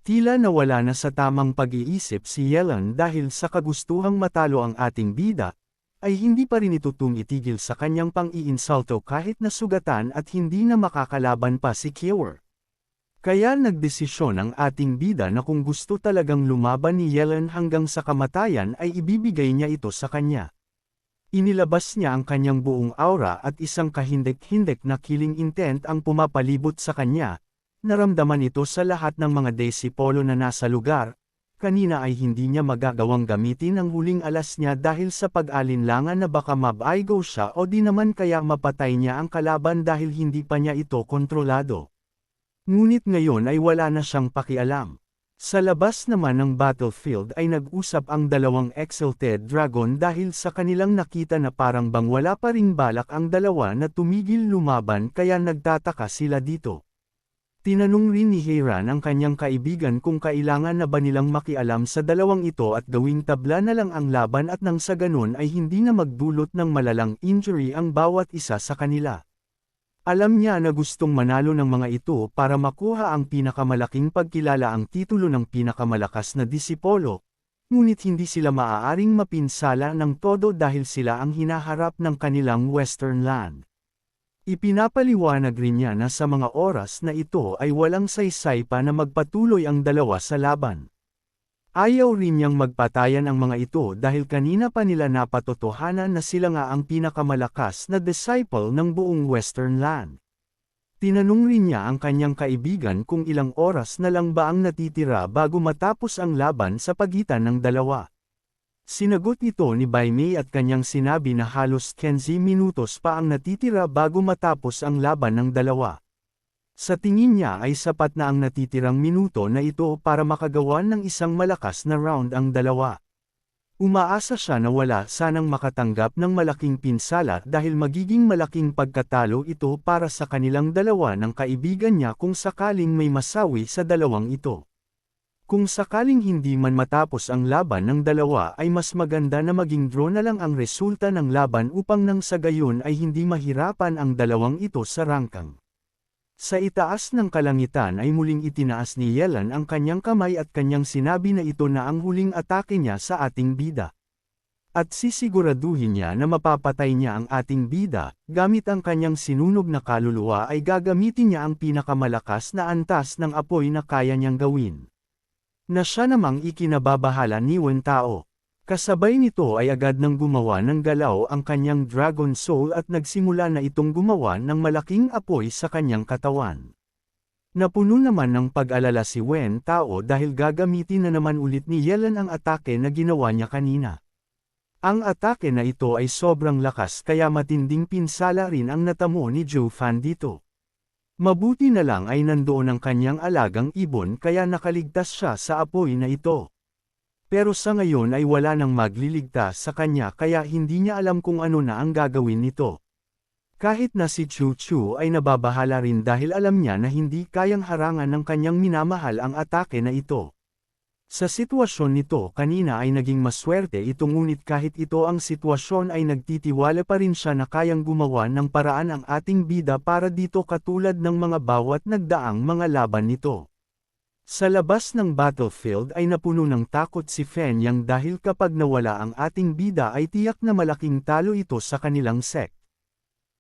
Tila nawala na sa tamang pag-iisip si Yelan dahil sa kagustuhang matalo ang ating bida, ay hindi pa rin ito tumitigil sa kanyang pang-iinsulto kahit nasugatan at hindi na makakalaban pa si Kiewer. Kaya nagdesisyon ang ating bida na kung gusto talagang lumaban ni Yelan hanggang sa kamatayan ay ibibigay niya ito sa kanya. Inilabas niya ang kanyang buong aura at isang kahindek-hindek na killing intent ang pumapalibot sa kanya. Naramdaman ito sa lahat ng mga Disipolo na nasa lugar. Kanina ay hindi niya magagawang gamitin ang huling alas niya dahil sa pag-alinlangan na baka mabaigo siya o di naman kaya mapatay niya ang kalaban dahil hindi pa niya ito kontrolado. Ngunit ngayon ay wala na siyang pakialam. Sa labas naman ng battlefield ay nag-usap ang dalawang Exalted Dragon dahil sa kanilang nakita na parang bang wala pa ring balak ang dalawa na tumigil lumaban kaya nagtataka sila dito. Tinanong rin ni Heiran ang kanyang kaibigan kung kailangan na ba nilang makialam sa dalawang ito at gawing tabla na lang ang laban at nang sa ganun ay hindi na magdulot ng malalang injury ang bawat isa sa kanila. Alam niya na gustong manalo ng mga ito para makuha ang pinakamalaking pagkilala ang titulo ng pinakamalakas na Disipolo, ngunit hindi sila maaaring mapinsala ng todo dahil sila ang hinaharap ng kanilang Western Land. Ipinapaliwanag rin niya na sa mga oras na ito ay walang saysay pa na magpatuloy ang dalawa sa laban. Ayaw rin niyang magpatayan ang mga ito dahil kanina pa nila napatotohanan na sila nga ang pinakamalakas na disciple ng buong Western Land. Tinanong rin niya ang kanyang kaibigan kung ilang oras na lang ba ang natitira bago matapos ang laban sa pagitan ng dalawa. Sinagot ito ni Bai Mei at kanyang sinabi na halos 15 minutos pa ang natitira bago matapos ang laban ng dalawa. Sa tingin niya ay sapat na ang natitirang minuto na ito para makagawa ng isang malakas na round ang dalawa. Umaasa siya na wala sanang makatanggap ng malaking pinsala dahil magiging malaking pagkatalo ito para sa kanilang dalawa ng kaibigan niya kung sakaling may masawi sa dalawang ito. Kung sakaling hindi man matapos ang laban ng dalawa ay mas maganda na maging draw na lang ang resulta ng laban upang nang sa gayon ay hindi mahirapan ang dalawang ito sa rangkang. Sa itaas ng kalangitan ay muling itinaas ni Yelan ang kanyang kamay at kanyang sinabi na ito na ang huling atake niya sa ating bida. At sisiguraduhin niya na mapapatay niya ang ating bida, gamit ang kanyang sinunog na kaluluwa ay gagamitin niya ang pinakamalakas na antas ng apoy na kaya niyang gawin. Na siya namang ikinababahala ni Wen Tao. Kasabay nito ay agad nang gumawa ng galaw ang kanyang Dragon Soul at nagsimula na itong gumawa ng malaking apoy sa kanyang katawan. Napuno naman ng pag-alala si Wen Tao dahil gagamitin na naman ulit ni Yelan ang atake na ginawa niya kanina. Ang atake na ito ay sobrang lakas kaya matinding pinsala rin ang natamo ni Zhou Fan dito. Mabuti na lang ay nandoon ang kanyang alagang ibon kaya nakaligtas siya sa apoy na ito. Pero sa ngayon ay wala nang magliligtas sa kanya kaya hindi niya alam kung ano na ang gagawin nito. Kahit na si Chu Chu ay nababahala rin dahil alam niya na hindi kayang harangan ng kanyang minamahal ang atake na ito. Sa sitwasyon nito kanina ay naging maswerte ito ngunit kahit ito ang sitwasyon ay nagtitiwala pa rin siya na kayang gumawa ng paraan ang ating bida para dito katulad ng mga bawat nagdaang mga laban nito. Sa labas ng battlefield ay napuno ng takot si Fen Yang dahil kapag nawala ang ating bida ay tiyak na malaking talo ito sa kanilang sect.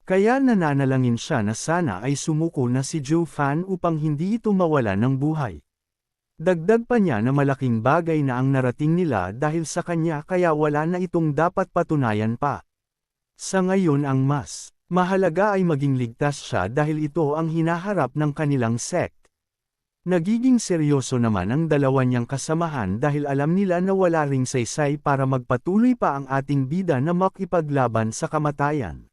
Kaya nananalangin siya na sana ay sumuko na si Zhou Fan upang hindi ito mawala ng buhay. Dagdag pa niya na malaking bagay na ang narating nila dahil sa kanya kaya wala na itong dapat patunayan pa. Sa ngayon ang mas mahalaga ay maging ligtas siya dahil ito ang hinaharap ng kanilang sect. Nagiging seryoso naman ang dalawa niyang kasamahan dahil alam nila na wala ring saysay para magpatuloy pa ang ating bida na makipaglaban sa kamatayan.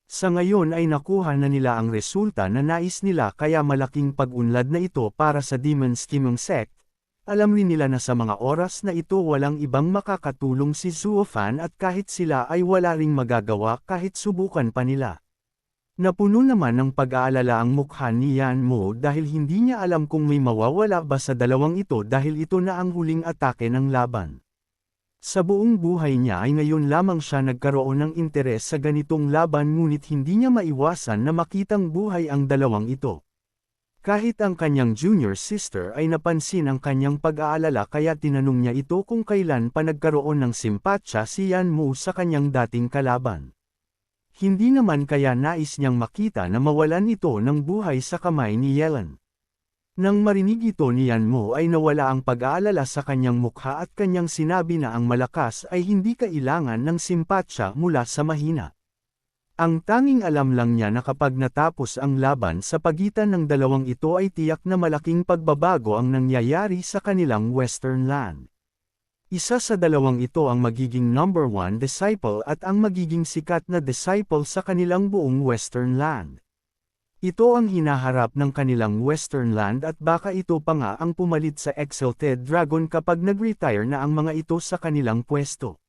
Sa ngayon ay nakuha na nila ang resulta na nais nila kaya malaking pag-unlad na ito para sa Demon Scheming Sect. Alam rin nila na sa mga oras na ito walang ibang makakatulong si Zhou Fan at kahit sila ay wala ring magagawa kahit subukan pa nila. Napuno naman ng pag-aalala ang mukha ni Yan Mo dahil hindi niya alam kung may mawawala ba sa dalawang ito dahil ito na ang huling atake ng laban. Sa buong buhay niya ay ngayon lamang siya nagkaroon ng interes sa ganitong laban ngunit hindi niya maiwasan na makitang buhay ang dalawang ito. Kahit ang kanyang junior sister ay napansin ang kanyang pag-aalala kaya tinanong niya ito kung kailan pa nagkaroon ng simpatsya si Yanmo sa kanyang dating kalaban. Hindi naman kaya nais niyang makita na mawalan ito ng buhay sa kamay ni Yelan. Nang marinig ito ni Yanmo ay nawala ang pag-aalala sa kanyang mukha at kanyang sinabi na ang malakas ay hindi kailangan ng simpatsya mula sa mahina. Ang tanging alam lang niya na kapag natapos ang laban sa pagitan ng dalawang ito ay tiyak na malaking pagbabago ang nangyayari sa kanilang Western Land. Isa sa dalawang ito ang magiging number 1 disciple at ang magiging sikat na disciple sa kanilang buong Western Land. Ito ang hinaharap ng kanilang Western Land at baka ito pa nga ang pumalit sa Exalted Dragon kapag nag-retire na ang mga ito sa kanilang pwesto.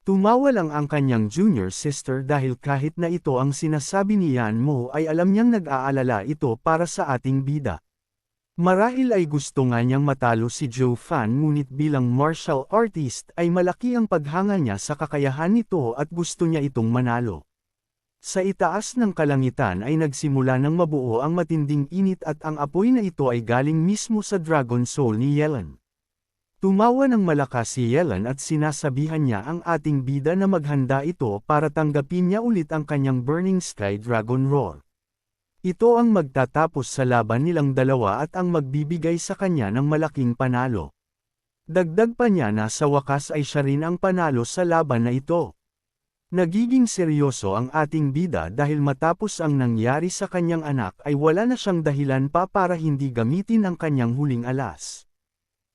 Tumawa lang ang kanyang junior sister dahil kahit na ito ang sinasabi ni Yanmo ay alam niyang nag-aalala ito para sa ating bida. Marahil ay gusto nga niyang matalo si Joe Fan ngunit bilang martial artist ay malaki ang paghanga niya sa kakayahan nito at gusto niya itong manalo. Sa itaas ng kalangitan ay nagsimula ng mabuo ang matinding init at ang apoy na ito ay galing mismo sa Dragon Soul ni Yelan. Tumawa ng malakas si Yelan at sinasabihan niya ang ating bida na maghanda ito para tanggapin niya ulit ang kanyang Burning Sky Dragon Roar. Ito ang magtatapos sa laban nilang dalawa at ang magbibigay sa kanya ng malaking panalo. Dagdag pa niya na sa wakas ay siya rin ang panalo sa laban na ito. Nagiging seryoso ang ating bida dahil matapos ang nangyari sa kanyang anak ay wala na siyang dahilan pa para hindi gamitin ang kanyang huling alas.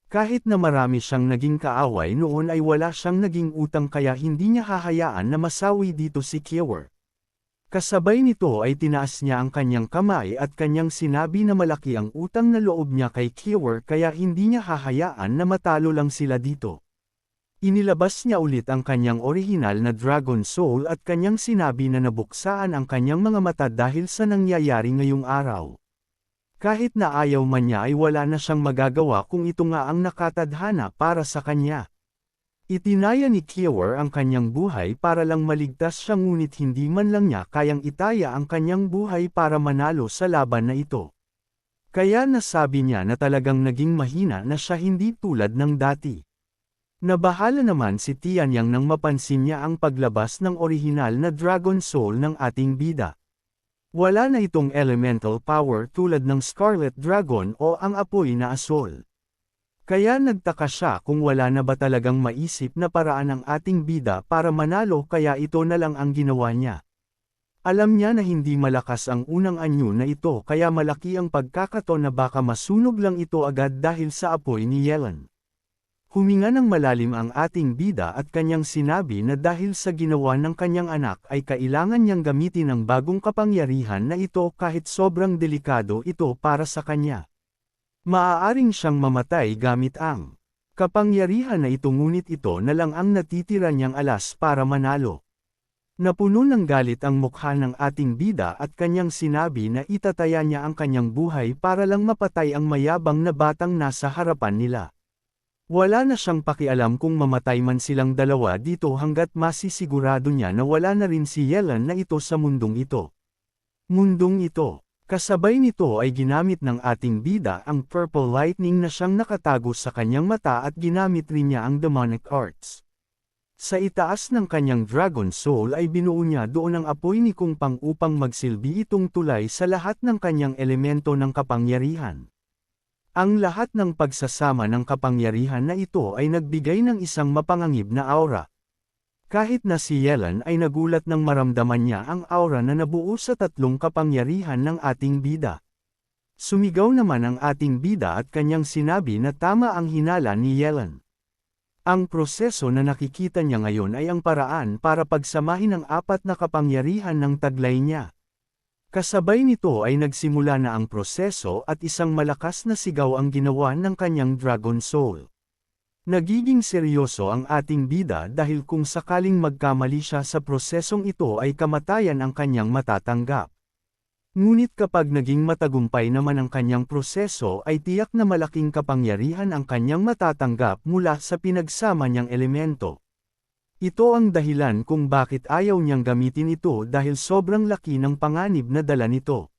Kahit na marami siyang naging kaaway noon ay wala siyang naging utang kaya hindi niya hahayaan na masawi dito si Kiewer. Kasabay nito ay tinaas niya ang kanyang kamay at kanyang sinabi na malaki ang utang na loob niya kay Kiewer kaya hindi niya hahayaan na matalo lang sila dito. Inilabas niya ulit ang kanyang orihinal na Dragon Soul at kanyang sinabi na nabuksaan ang kanyang mga mata dahil sa nangyayari ngayong araw. Kahit na ayaw man niya ay wala na siyang magagawa kung ito nga ang nakatadhana para sa kanya. Itinaya ni Kiewer ang kanyang buhay para lang maligtas siya ngunit hindi man lang niya kayang itaya ang kanyang buhay para manalo sa laban na ito. Kaya nasabi niya na talagang naging mahina na siya hindi tulad ng dati. Nabahala naman si Tianyang nang mapansin niya ang paglabas ng orihinal na Dragon Soul ng ating bida. Wala na itong elemental power tulad ng Scarlet Dragon o ang apoy na asol. Kaya nagtaka siya kung wala na ba talagang maisip na paraan ang ating bida para manalo kaya ito na lang ang ginawa niya. Alam niya na hindi malakas ang unang anyo na ito kaya malaki ang pagkakataon na baka masunog lang ito agad dahil sa apoy ni Yelan. Huminga ng malalim ang ating bida at kanyang sinabi na dahil sa ginawa ng kanyang anak ay kailangan niyang gamitin ang bagong kapangyarihan na ito kahit sobrang delikado ito para sa kanya. Maaaring siyang mamatay gamit ang kapangyarihan na ito ngunit ito na lang ang natitira niyang alas para manalo. Napuno ng galit ang mukha ng ating bida at kanyang sinabi na itataya niya ang kanyang buhay para lang mapatay ang mayabang na batang nasa harapan nila. Wala na siyang pakialam kung mamatay man silang dalawa dito hanggat masisigurado niya na wala na rin si Yelan na ito sa mundong ito. Mundong ito. Kasabay nito ay ginamit ng ating bida ang Purple Lightning na siyang nakatago sa kanyang mata at ginamit rin niya ang Demonic Arts. Sa itaas ng kanyang Dragon Soul ay binuo niya doon ang apoy ni Kung Pang upang magsilbi itong tulay sa lahat ng kanyang elemento ng kapangyarihan. Ang lahat ng pagsasama ng kapangyarihan na ito ay nagbigay ng isang mapangangib na aura. Kahit na si Yelan ay nagulat nang maramdaman niya ang aura na nabuo sa tatlong kapangyarihan ng ating bida. Sumigaw naman ang ating bida at kanyang sinabi na tama ang hinala ni Yelan. Ang proseso na nakikita niya ngayon ay ang paraan para pagsamahin ang apat na kapangyarihan ng taglay niya. Kasabay nito ay nagsimula na ang proseso at isang malakas na sigaw ang ginawa ng kanyang Dragon Soul. Nagiging seryoso ang ating bida dahil kung sakaling magkamali siya sa prosesong ito ay kamatayan ang kanyang matatanggap. Ngunit kapag naging matagumpay naman ang kanyang proseso ay tiyak na malaking kapangyarihan ang kanyang matatanggap mula sa pinagsama niyang elemento. Ito ang dahilan kung bakit ayaw niyang gamitin ito dahil sobrang laki ng panganib na dala nito.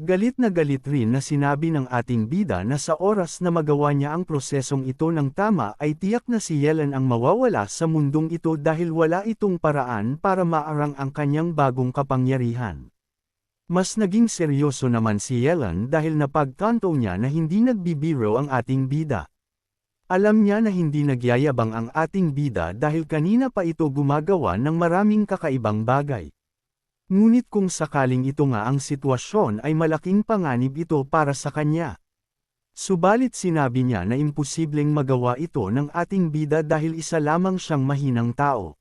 Galit na galit rin na sinabi ng ating bida na sa oras na magawa niya ang prosesong ito ng tama ay tiyak na si Yellen ang mawawala sa mundong ito dahil wala itong paraan para maarang ang kanyang bagong kapangyarihan. Mas naging seryoso naman si Yellen dahil napagtanto niya na hindi nagbibiro ang ating bida. Alam niya na hindi nagyayabang ang ating bida dahil kanina pa ito gumagawa ng maraming kakaibang bagay. Ngunit kung sakaling ito nga ang sitwasyon ay malaking panganib ito para sa kanya. Subalit sinabi niya na imposibleng magawa ito ng ating bida dahil isa lamang siyang mahinang tao.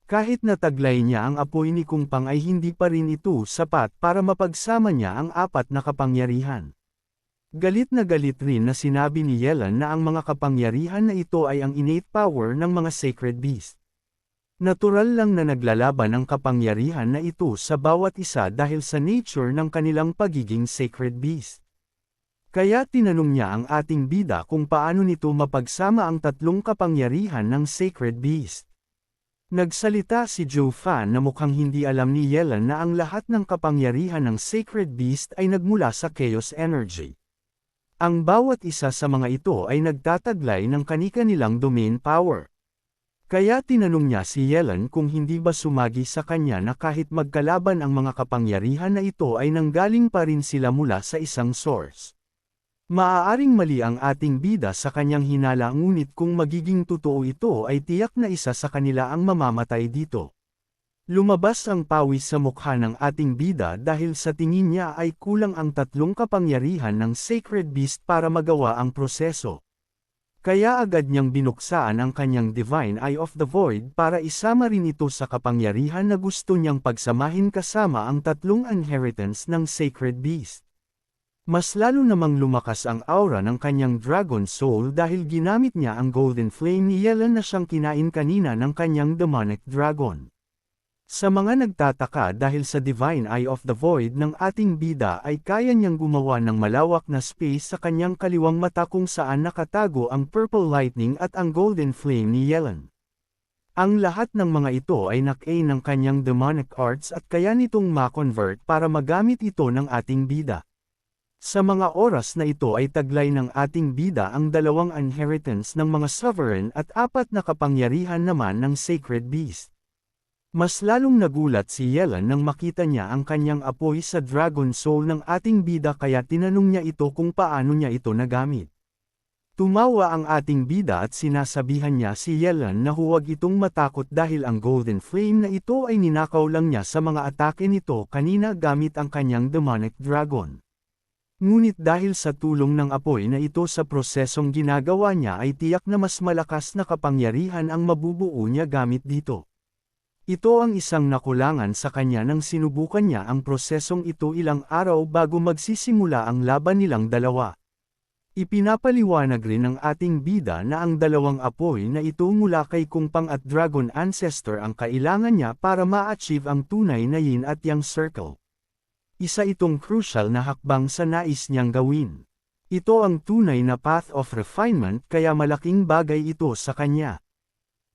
Kahit nataglay niya ang apoy ni Kung Pang ay hindi pa rin ito sapat para mapagsama niya ang apat na kapangyarihan. Galit na galit rin na sinabi ni Yellen na ang mga kapangyarihan na ito ay ang innate power ng mga sacred beast. Natural lang na naglalaban ang kapangyarihan na ito sa bawat isa dahil sa nature ng kanilang pagiging sacred beast. Kaya tinanong niya ang ating bida kung paano nito mapagsama ang tatlong kapangyarihan ng sacred beast. Nagsalita si Joe Fan na mukhang hindi alam ni Yellen na ang lahat ng kapangyarihan ng sacred beast ay nagmula sa chaos energy. Ang bawat isa sa mga ito ay nagtataglay ng kani-kanilang domain power. Kaya tinanong niya si Yellen kung hindi ba sumagi sa kanya na kahit magkalaban ang mga kapangyarihan na ito ay nanggaling pa rin sila mula sa isang source. Maaaring mali ang ating bida sa kanyang hinala ngunit kung magiging totoo ito ay tiyak na isa sa kanila ang mamamatay dito. Lumabas ang pawis sa mukha ng ating bida dahil sa tingin niya ay kulang ang tatlong kapangyarihan ng sacred beast para magawa ang proseso. Kaya agad niyang binuksaan ang kanyang Divine Eye of the Void para isama rin ito sa kapangyarihan na gusto niyang pagsamahin kasama ang tatlong inheritance ng Sacred Beast. Mas lalo namang lumakas ang aura ng kanyang Dragon Soul dahil ginamit niya ang Golden Flame ni Yellen na siyang kinain kanina ng kanyang Demonic Dragon. Sa mga nagtataka dahil sa Divine Eye of the Void ng ating bida ay kaya niyang gumawa ng malawak na space sa kanyang kaliwang mata kung saan nakatago ang Purple Lightning at ang Golden Flame ni Yellen. Ang lahat ng mga ito ay nak-a ng kanyang demonic arts at kaya nitong ma-convert para magamit ito ng ating bida. Sa mga oras na ito ay taglay ng ating bida ang dalawang inheritance ng mga sovereign at apat na kapangyarihan naman ng Sacred Beast. Mas lalong nagulat si Yellen nang makita niya ang kanyang apoy sa Dragon Soul ng ating bida kaya tinanong niya ito kung paano niya ito nagamit. Tumawa ang ating bida at sinasabihan niya si Yellen na huwag itong matakot dahil ang Golden Flame na ito ay ninakaw lang niya sa mga atake nito kanina gamit ang kanyang Demonic Dragon. Ngunit dahil sa tulong ng apoy na ito sa prosesong ginagawa niya ay tiyak na mas malakas na kapangyarihan ang mabubuo niya gamit dito. Ito ang isang nakulangan sa kanya nang sinubukan niya ang prosesong ito ilang araw bago magsisimula ang laban nilang dalawa. Ipinapaliwanag rin ng ating bida na ang dalawang apoy na ito mula kay Kung Pang at Dragon Ancestor ang kailangan niya para ma-achieve ang tunay na Yin at Yang Circle. Isa itong crucial na hakbang sa nais niyang gawin. Ito ang tunay na path of refinement kaya malaking bagay ito sa kanya.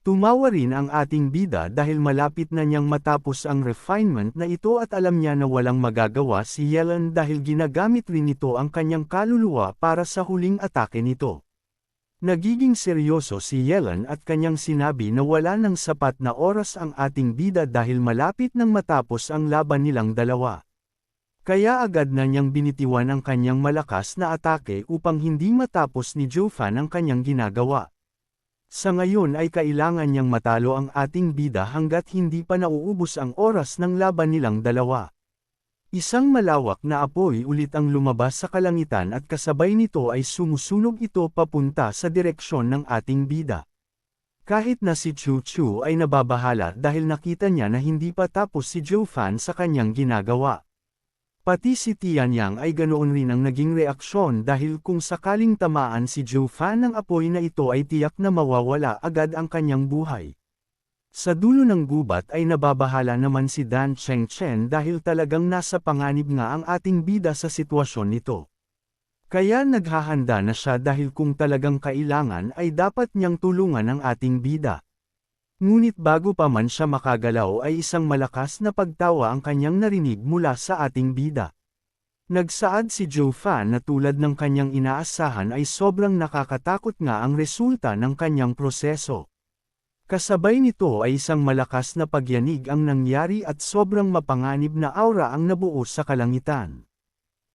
Tumawa rin ang ating bida dahil malapit na niyang matapos ang refinement na ito at alam niya na walang magagawa si Yellen dahil ginagamit rin nito ang kanyang kaluluwa para sa huling atake nito. Nagiging seryoso si Yellen at kanyang sinabi na wala nang sapat na oras ang ating bida dahil malapit nang matapos ang laban nilang dalawa. Kaya agad na niyang binitiwan ang kanyang malakas na atake upang hindi matapos ni Joe Fan ang kanyang ginagawa. Sa ngayon ay kailangan niyang matalo ang ating bida hanggat hindi pa nauubos ang oras ng laban nilang dalawa. Isang malawak na apoy ulit ang lumabas sa kalangitan at kasabay nito ay sumusunog ito papunta sa direksyon ng ating bida. Kahit na si Chu Chu ay nababahala dahil nakita niya na hindi pa tapos si Joe Fan sa kanyang ginagawa. Pati si Tian Yang ay ganoon rin ang naging reaksyon dahil kung sakaling tamaan si Joe Fan ng apoy na ito ay tiyak na mawawala agad ang kanyang buhay. Sa dulo ng gubat ay nababahala naman si Dan Chengchen dahil talagang nasa panganib nga ang ating bida sa sitwasyon nito. Kaya naghahanda na siya dahil kung talagang kailangan ay dapat niyang tulungan ang ating bida. Ngunit bago pa man siya makagalaw ay isang malakas na pagtawa ang kanyang narinig mula sa ating bida. Nagsaad si Joe Fan na tulad ng kanyang inaasahan ay sobrang nakakatakot nga ang resulta ng kanyang proseso. Kasabay nito ay isang malakas na pagyanig ang nangyari at sobrang mapanganib na aura ang nabuo sa kalangitan.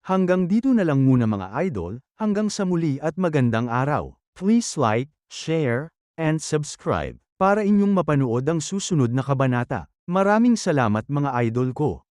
Hanggang dito na lang muna mga idol, hanggang sa muli at magandang araw. Please like, share, and subscribe para inyong mapanood ang susunod na kabanata. Maraming salamat mga idol ko.